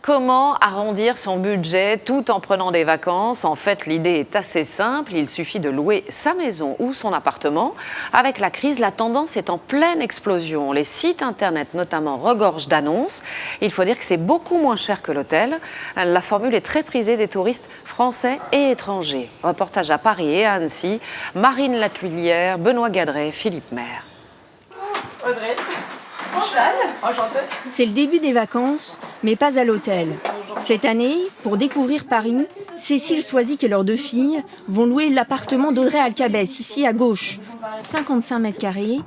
comment arrondir son budget tout en prenant des vacances? En fait, l'idée est assez simple. Il suffit de louer sa maison ou son appartement. Avec la crise, la tendance est en pleine explosion. Les sites internet, notamment, regorgent d'annonces. Il faut dire que c'est beaucoup moins cher que l'hôtel. La formule est très prisée des touristes français et étrangers. Reportage à Paris et à Annecy. Marine Latuilière, Benoît Gadret, Philippe Maire. Audrey. C'est le début des vacances, mais pas à l'hôtel. Cette année, pour découvrir Paris, Cécile Soisic et leurs 2 filles vont louer l'appartement d'Audrey Alcabès, ici à gauche. 55 mètres carrés.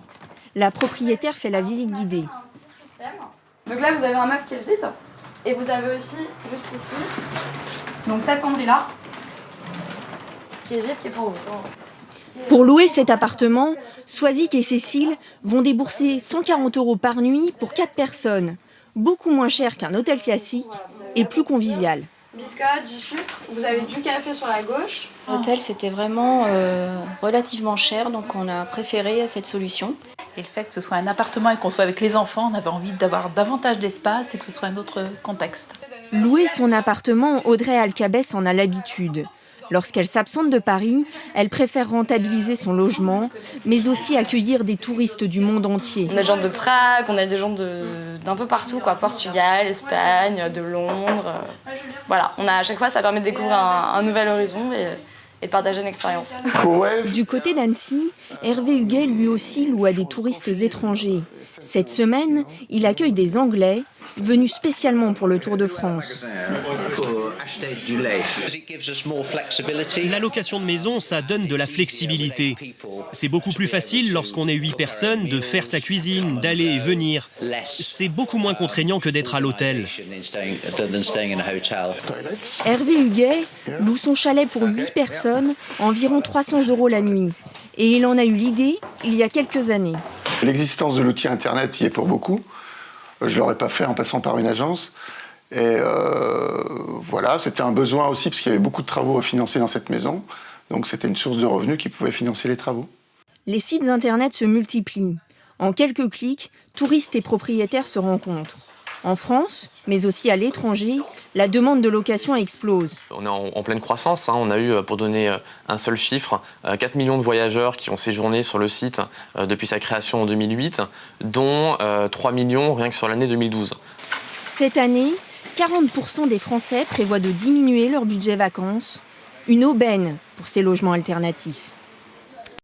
La propriétaire fait la visite guidée. Donc là, vous avez un meuble qui est vide. Et vous avez aussi, juste ici, donc cette penderie-là, qui est vide, qui est pour vous. Pour louer cet appartement, Soisic et Cécile vont débourser 140 € par nuit pour 4 personnes. Beaucoup moins cher qu'un hôtel classique et plus convivial. Biscotte, du sucre, vous avez du café sur la gauche. L'hôtel, c'était vraiment relativement cher, donc on a préféré cette solution. Et le fait que ce soit un appartement et qu'on soit avec les enfants, on avait envie d'avoir davantage d'espace et que ce soit un autre contexte. Louer son appartement, Audrey Alcabès en a l'habitude. Lorsqu'elle s'absente de Paris, elle préfère rentabiliser son logement, mais aussi accueillir des touristes du monde entier. On a des gens de Prague, on a des gens d'un peu partout, quoi. Portugal, Espagne, de Londres. Voilà, à chaque fois, ça permet de découvrir un nouvel horizon et de partager une expérience. Du côté d'Annecy, Hervé Huguet lui aussi loue à des touristes étrangers. Cette semaine, il accueille des Anglais venus spécialement pour le Tour de France. La location de maison, ça donne de la flexibilité. C'est beaucoup plus facile lorsqu'on est 8 personnes de faire sa cuisine, d'aller et venir. C'est beaucoup moins contraignant que d'être à l'hôtel. Hervé Huguet loue son chalet pour 8 personnes, environ 300 € la nuit. Et il en a eu l'idée il y a quelques années. L'existence de l'outil Internet y est pour beaucoup. Je ne l'aurais pas fait en passant par une agence. Et voilà, c'était un besoin aussi, parce qu'il y avait beaucoup de travaux à financer dans cette maison. Donc c'était une source de revenus qui pouvait financer les travaux. Les sites Internet se multiplient. En quelques clics, touristes et propriétaires se rencontrent. En France, mais aussi à l'étranger, la demande de location explose. On est en pleine croissance. On a eu, pour donner un seul chiffre, 4 millions de voyageurs qui ont séjourné sur le site depuis sa création en 2008, dont 3 millions rien que sur l'année 2012. Cette année, 40% des Français prévoient de diminuer leur budget vacances. Une aubaine pour ces logements alternatifs.